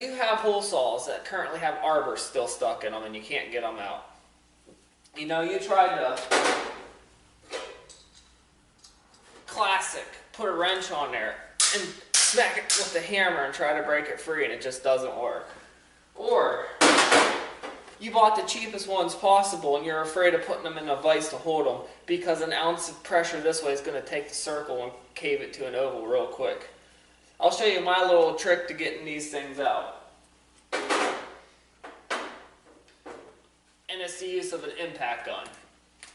You have hole saws that currently have arbors still stuck in them and you can't get them out. You know, you tried to classic, put a wrench on there and smack it with the hammer and try to break it free and it just doesn't work. Or you bought the cheapest ones possible and you're afraid of putting them in a vise to hold them because an ounce of pressure this way is going to take the circle and cave it to an oval real quick. I'll show you my little trick to getting these things out. And it's the use of an impact gun.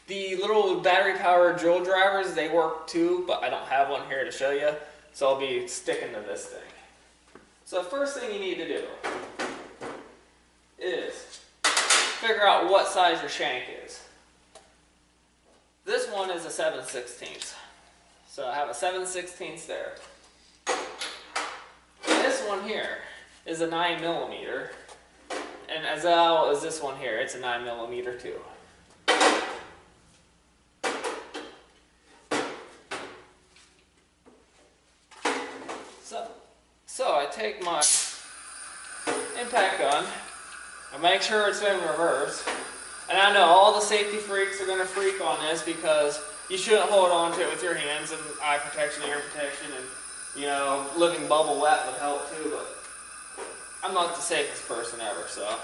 The little battery powered drill drivers, they work too, but I don't have one here to show you, so I'll be sticking to this thing. So the first thing you need to do is figure out what size your shank is. This one is a 7/16. So I have a 7/16 there. This one here is a 9mm, and as well as this one here, it's a 9mm too. So I take my impact gun, I make sure it's in reverse, and I know all the safety freaks are going to freak on this because you shouldn't hold on to it with your hands, and eye protection, ear protection, and you know, living bubble wet would help too, but I'm not the safest person ever, so.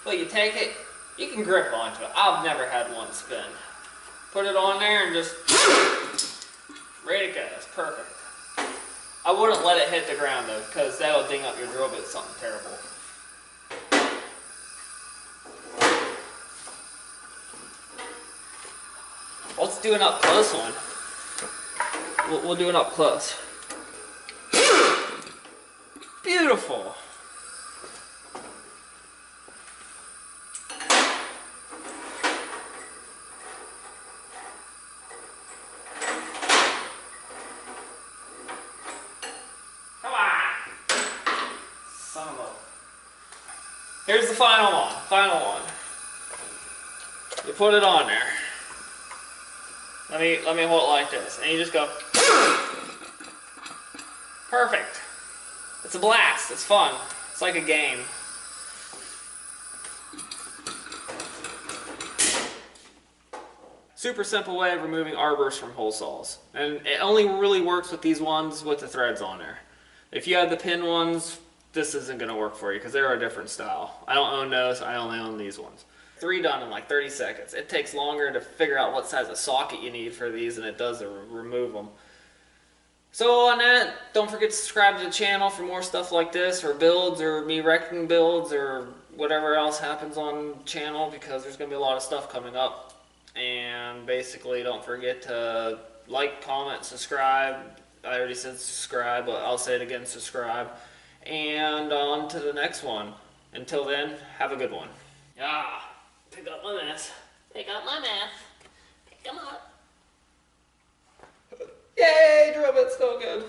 But you take it, you can grip onto it. I've never had one spin. Put it on there and just, ready to go, it's perfect. I wouldn't let it hit the ground though, because that'll ding up your drill bit something terrible. Let's do an up close one. We'll do it up close. Beautiful. Come on. Son of a... Here's the final one. Final one. You put it on there. Let me hold it like this, and you just go. Perfect. It's a blast. It's fun. It's like a game. Super simple way of removing arbors from hole saws, and it only really works with these ones with the threads on there. If you have the pin ones, this isn't going to work for you because they're a different style. I don't own those. I only own these ones. 3 done in like 30 seconds. It takes longer to figure out what size of socket you need for these than it does to remove them. So on that, don't forget to subscribe to the channel for more stuff like this, or builds, or me wrecking builds, or whatever else happens on the channel, because there's going to be a lot of stuff coming up. And basically, don't forget to like, comment, subscribe. I already said subscribe, but I'll say it again, subscribe. And on to the next one. Until then, have a good one. Yeah. Pick up my mess. Pick up my mess. Pick them up. Yay, drill bit's so good.